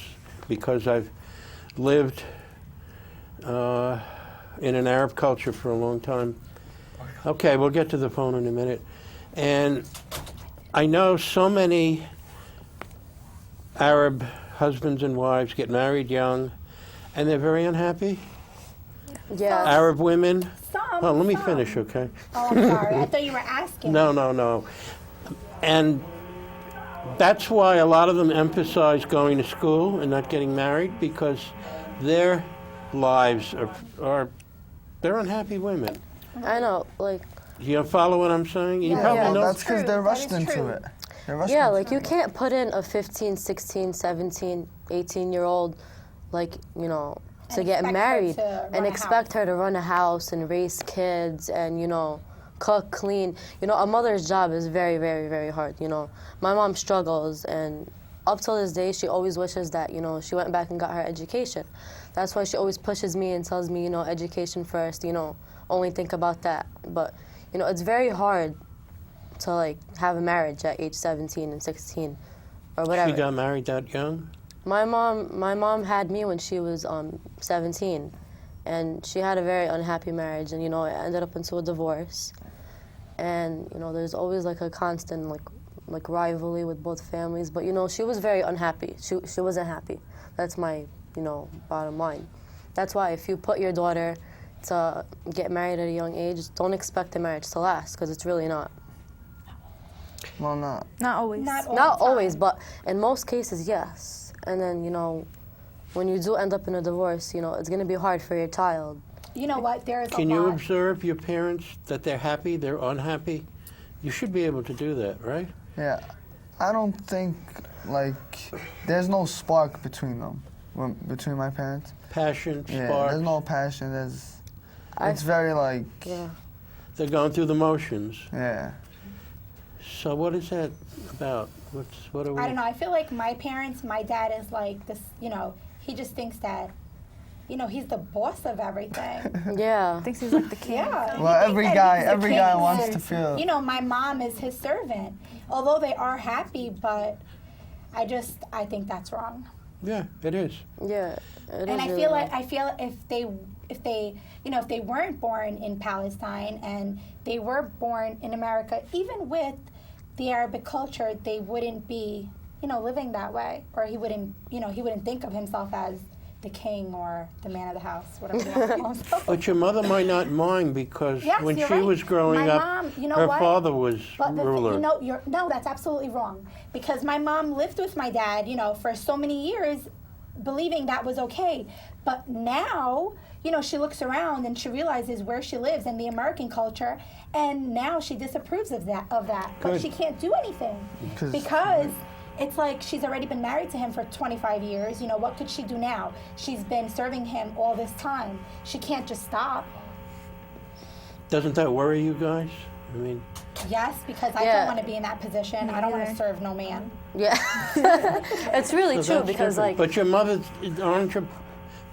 because I've lived in an Arab culture for a long time. Okay, we'll get to the phone in a minute. And I know so many Arab husbands and wives get married young, and they're very unhappy. Yeah. Arab women. Some. Oh, let me finish, okay? Oh, I'm sorry. I thought you were asking. No. And That's why a lot of them emphasize going to school and not getting married, because their lives are they're unhappy women. I know, like. You follow what I'm saying? You Yeah, probably know. that's because they're rushed into it. Yeah, like you can't put in a 15, 16, 17, 18-year-old, like, you know, to get married and expect her to run a house and raise kids and, you know, cook, clean. You know, a mother's job is very, very, very hard, you know. My mom struggles, and up till this day, she always wishes that, you know, she went back and got her education. That's why she always pushes me and tells me, you know, education first, you know, only think about that. But, you know, it's very hard to, like, have a marriage at age 17 and 16 or whatever. She got married that young? My mom had me when she was 17, and she had a very unhappy marriage, and, you know, it ended up into a divorce. And, you know, there's always, like, a constant, like rivalry with both families. But, you know, she was very unhappy. She wasn't happy. That's my, you know, bottom line. That's why if you put your daughter to get married at a young age, don't expect the marriage to last, because it's really not. Well, not always. Not always, but in most cases, yes. And then, you know, when you do end up in a divorce, you know, it's going to be hard for your child. You know what? There is a lot. Can you observe your parents, that they're happy, they're unhappy? You should be able to do that, right? Yeah. I don't think, like, there's no spark between them, between my parents. Passion, Yeah, spark. there's no passion. It's very, like... Yeah. They're going through the motions. Yeah. So what is that about? What are we? I don't know. I feel like my parents, my dad is like this, you know, he just thinks that, you know, he's the boss of everything. Yeah. Thinks he's like the king. Yeah. Well, every guy wants to feel... You know, my mom is his servant. Although they are happy, but I think that's wrong. Yeah, it is. Yeah. And I feel if they weren't born in Palestine and they were born in America, even with the Arabic culture, they wouldn't be, you know, living that way, or he wouldn't think of himself as the king or the man of the house, whatever you want to call himself. But your mother might not mind, because Yes, when you're she right. was growing My up, mom, you know her what? father was But ruler. no, that's absolutely wrong. Because my mom lived with my dad, you know, for so many years, believing that was okay. But now, you know, she looks around and she realizes where she lives in the American culture, and now she disapproves of that. But Good. she can't do anything because it's like she's already been married to him for 25 years. You know, what could she do now? She's been serving him all this time. She can't just stop. Doesn't that worry you guys? I mean, Yes, because I don't want to be in that position. I don't want to serve no man. Yeah. It's really so true, that's because, different. like... But your mother, aren't your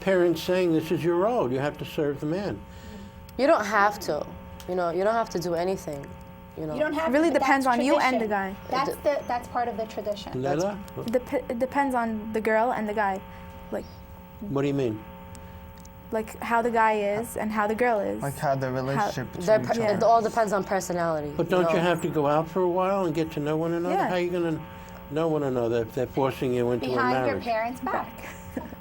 parents saying this is your role? You have to serve the man. You don't have to. You know, you don't have to do anything. You know. You don't have It really to, but depends that's on you and the tradition. guy. That's part of the tradition. Lela? It depends on the girl and the guy, like What do you mean? how the guy is and how the girl is. Like how the relationship between each It other. all depends on personality. But don't you know? have to go out for a while and get to know one another? Yeah. How are you going to know one another if they're forcing you into a Behind your marriage? parents' back.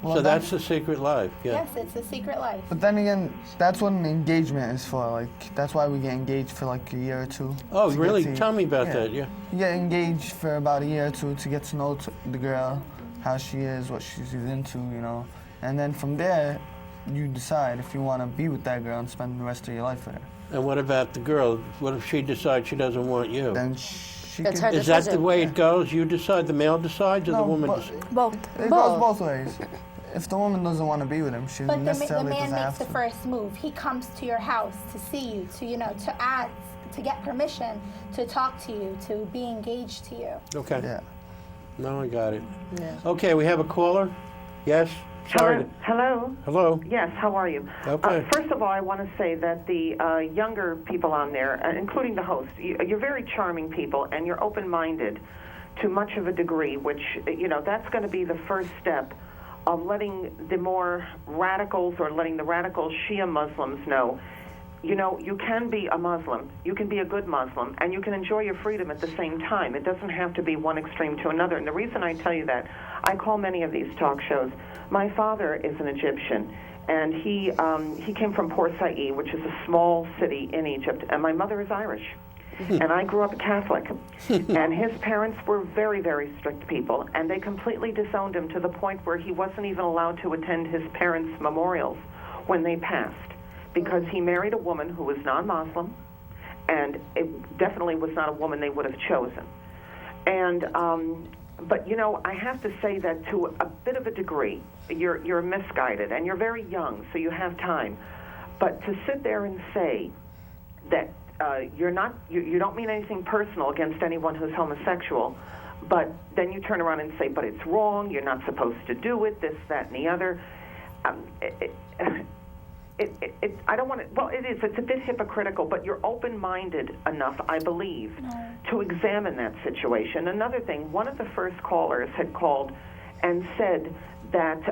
Well, So that's the secret life, yeah. Yes, it's a secret life. But then again, that's what an engagement is for. Like, that's why we get engaged for like a year or two. Oh, to get really? to- Tell me about that, yeah. You get engaged for about a year or two to get to know the girl, how she is, what she's into, you know. And then from there, you decide if you want to be with that girl and spend the rest of your life with her. And what about the girl? What if she decides she doesn't want you? Then she It's can... her Is that the decision. way it goes? You decide, the male decides, or the No, woman but- decides? Both. It Both. goes both ways. If the woman doesn't want to be with him, she But the necessarily man doesn't makes have the to. first move. He comes to your house to see you, to, you know, to ask, to get permission, to talk to you, to be engaged to you. Okay. Yeah. No, I got it. Yeah. Okay, we have a caller? Yes? Sorry. Hello. Hello? Yes, how are you? Okay. First of all, I want to say that the younger people on there, including the host, you're very charming people, and you're open-minded to much of a degree, which, you know, that's going to be the first step of letting the more radicals or letting the radical Shia Muslims know, you know, you can be a Muslim, you can be a good Muslim, and you can enjoy your freedom at the same time. It doesn't have to be one extreme to another. And the reason I tell you that, I call many of these talk shows. My father is an Egyptian, and he came from Port Said, which is a small city in Egypt, and my mother is Irish. And I grew up Catholic. And his parents were very, very strict people, and they completely disowned him to the point where he wasn't even allowed to attend his parents' memorials when they passed, because he married a woman who was non-Muslim, and it definitely was not a woman they would have chosen. And but you know, I have to say that to a bit of a degree, you're misguided, and you're very young, so you have time. But to sit there and say that you don't mean anything personal against anyone who's homosexual, but then you turn around and say, but it's wrong, you're not supposed to do it, this, that, and the other. I don't want to, well, it's a bit hypocritical, but you're open-minded enough, I believe, to examine that situation. Another thing, one of the first callers had called and said that,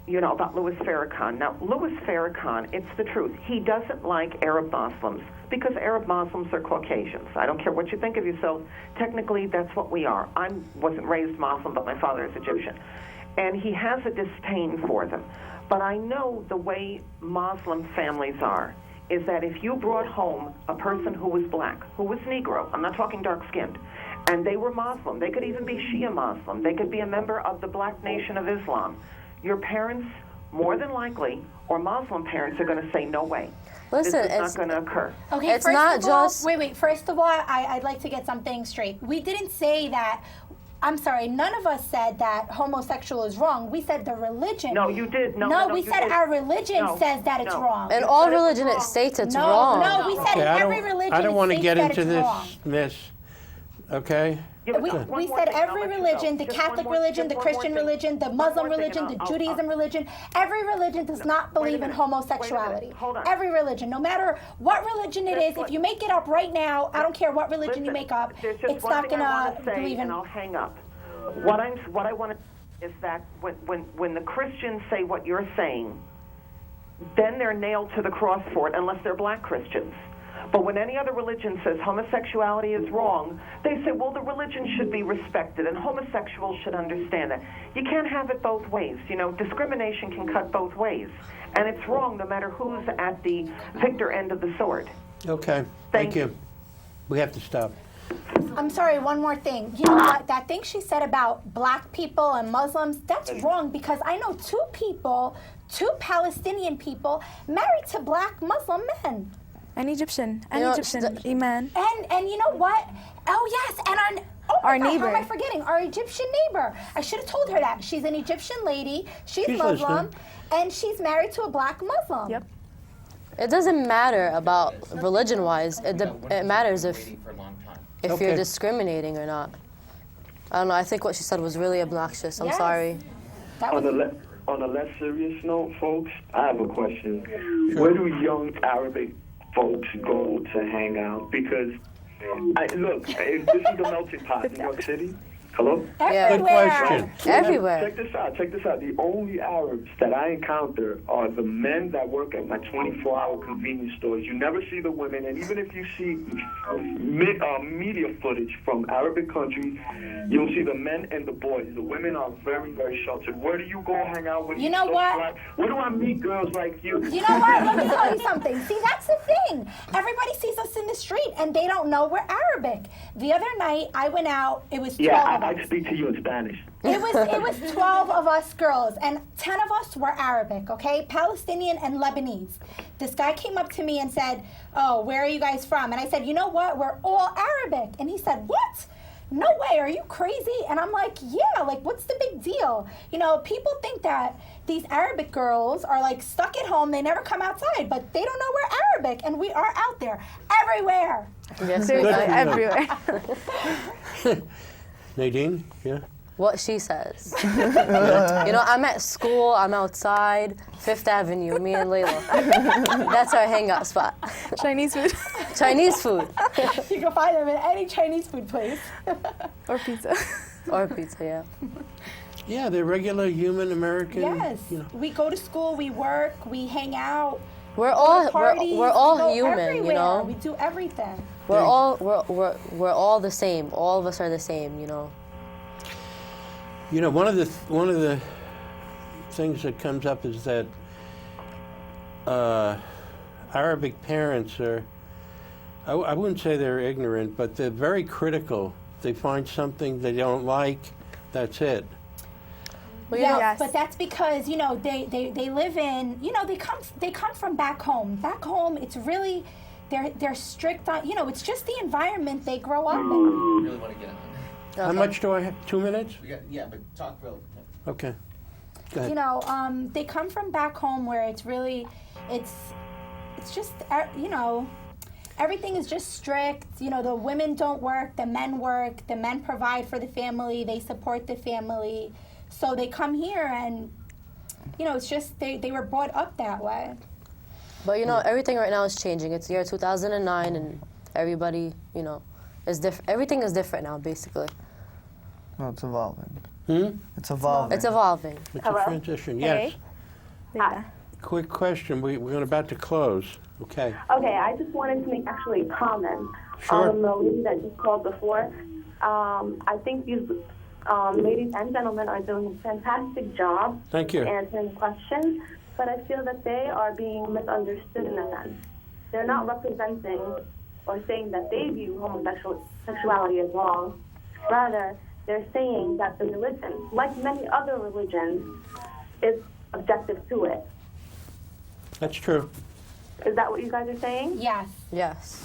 you know, about Louis Farrakhan. Now, Louis Farrakhan, it's the truth. He doesn't like Arab Muslims because Arab Muslims are Caucasians. I don't care what you think of yourself. Technically, that's what we are. I wasn't raised Muslim, but my father is Egyptian. And he has a disdain for them. But I know the way Muslim families are, is that if you brought home a person who was black, who was Negro, I'm not talking dark-skinned, and they were Muslim, they could even be Shia Muslim, they could be a member of the Black Nation of Islam, your parents, more than likely, or Muslim parents, are going to say, no way. Listen, this is not going to occur. Okay, It's first not of all, just- wait. First of all, I'd like to get something straight. We didn't say that. I'm sorry, none of us said that homosexual is wrong. We said the religion. No, you did. No, we you said did. our religion No, says that it's no. wrong. In all religion, it states it's wrong. No, we said in every religion I don't want to it get states that into it's this, wrong. miss. Okay? We said every religion, the Catholic religion, the Christian religion, the Muslim religion, the Judaism religion, every religion does not believe in homosexuality. Every religion, no matter what religion it is, if you make it up right now, I don't care what religion you make up, it's not going to believe in. And I'll hang up. What I want to is that when the Christians say what you're saying, then they're nailed to the cross for it, unless they're black Christians. But when any other religion says homosexuality is wrong, they say, well, the religion should be respected, and homosexuals should understand that. You can't have it both ways. You know, discrimination can cut both ways, and it's wrong no matter who's at the victor end of the sword. Okay. Thank you. We have to stop. I'm sorry, one more thing. You know what? That thing she said about black people and Muslims, that's wrong, because I know two Palestinian people married to black Muslim men. And Egyptian. And You know, Egyptian. Amen. And you know what? Oh, yes. And Our my God, neighbor. How am I forgetting? Our Egyptian neighbor. I should have told her that. She's an Egyptian lady. She's Muslim. listening. And she's married to a black Muslim. Yep. It doesn't matter about religion-wise. It matters if Okay. you're discriminating or not. I don't know. I think what she said was really obnoxious. I'm Yes. sorry. On a less serious note, folks, I have a question. Where do young Arabic folks go to hang out? Because, look, this is the melting pot, New York City. Hello? Yeah. Good question. Everywhere. Check this out. The only Arabs that I encounter are the men that work at my 24-hour convenience stores. You never see the women, and even if you see media footage from Arabic countries, you'll see the men and the boys. The women are very, very sheltered. Where do you go hang out with? You know what? Where do I meet girls like you? You know what? Let me tell you something. See, that's the thing. Everybody sees us in the street, and they don't know we're Arabic. The other night, I went out. It was 12 of us. I speak to you in Spanish. It was 12 of us girls, and 10 of us were Arabic, okay? Palestinian and Lebanese. This guy came up to me and said, oh, where are you guys from? And I said, you know what? We're all Arabic. And he said, what? No way, are you crazy? And I'm like, yeah, like, what's the big deal? You know, people think that these Arabic girls are, like, stuck at home. They never come outside, but they don't know we're Arabic, and we are out there everywhere. Yes, Seriously, everywhere. Nadine, yeah? What she says. You know, I'm at school, I'm outside, Fifth Avenue, me and Layla. That's our hangout spot. Chinese food. Chinese food. You can find them in any Chinese food place. Or pizza. Or pizza, yeah. Yeah, they're regular human American. Yes. You know. We go to school, we work, we hang out. We're go to all parties, we're all we go human, everywhere. you know. We do everything. We're all the same. All of us are the same, you know. You know, one of the things that comes up is that Arabic parents are I wouldn't say they're ignorant, but they're very critical. They find something they don't like, that's it. Well, yes, but that's because, you know, they live in, you know, they come from back home. Back home, it's really, they're strict on, you know, it's just the environment they grow up in. I really want to get on. How much do I have? 2 minutes? Yeah, but talk real. Okay. Go ahead. You know, they come from back home where it's really, it's just, you know, everything is just strict. You know, the women don't work, the men work, the men provide for the family, they support the family. So they come here and, you know, it's just, they were brought up that way. But, you know, everything right now is changing. It's the year 2009, and everybody, you know, is different. Everything is different now, basically. No, it's evolving. It's evolving. It's evolving. It's Hello? a transition, yes. Hi. Quick question, we're about to close. Okay. Okay, I just wanted to make actually a comment Sure. on the lady that just called before. I think these ladies and gentlemen are doing a fantastic job Thank you. answering questions, but I feel that they are being misunderstood in a sense. They're not representing or saying that they view homosexuality as wrong. Rather, they're saying that the religion, like many other religions, is objective to it. That's true. Is that what you guys are saying? Yes. Yes.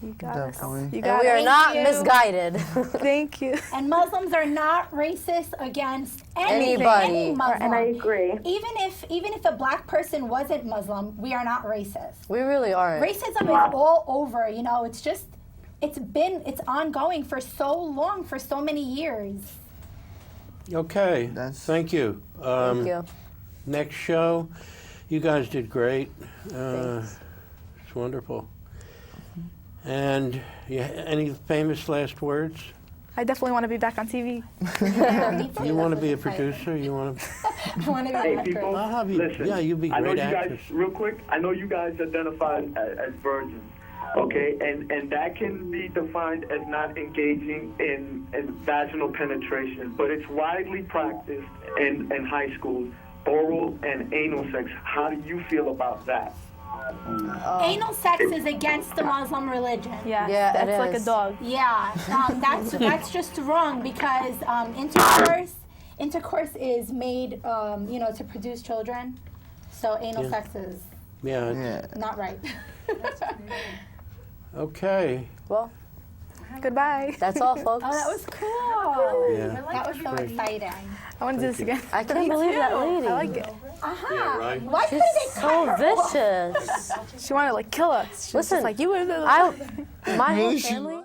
You got Definitely. us. You And got we are us. not Thank you. misguided. Thank you. And Muslims are not racist against Anybody. any Muslim. And I agree. Even if a black person wasn't Muslim, we are not racist. We really aren't. Racism is all over, you know, it's ongoing for so long, for so many years. Okay, thank you. Thank you. Next show, you guys did great. It's wonderful. And any famous last words? I definitely want to be back on TV. You want to be a producer? You want to? I want to be Hey, an actress. people, I'll have you. listen. Yeah, you'd be I know great you actress. guys, real quick, I know you guys identify as virgins, okay? And that can be defined as not engaging in vaginal penetration, but it's widely practiced in high schools, oral and anal sex. How do you feel about that? Anal sex is against the Muslim religion. Yeah, Yeah, that's it like a is. dog. Yeah, that's just wrong because intercourse is made, you know, to produce children. So anal Yeah. sex is Yeah. not right. Okay. Well, goodbye. that's all, folks. Oh, that was cool. Yeah. That was so Great. exciting. I want to do this again. I couldn't believe that lady. I like it. Uh-huh. right. Why She's couldn't they so cut her off? vicious. She wanted to like kill us. She was Listen, just like you were my whole family.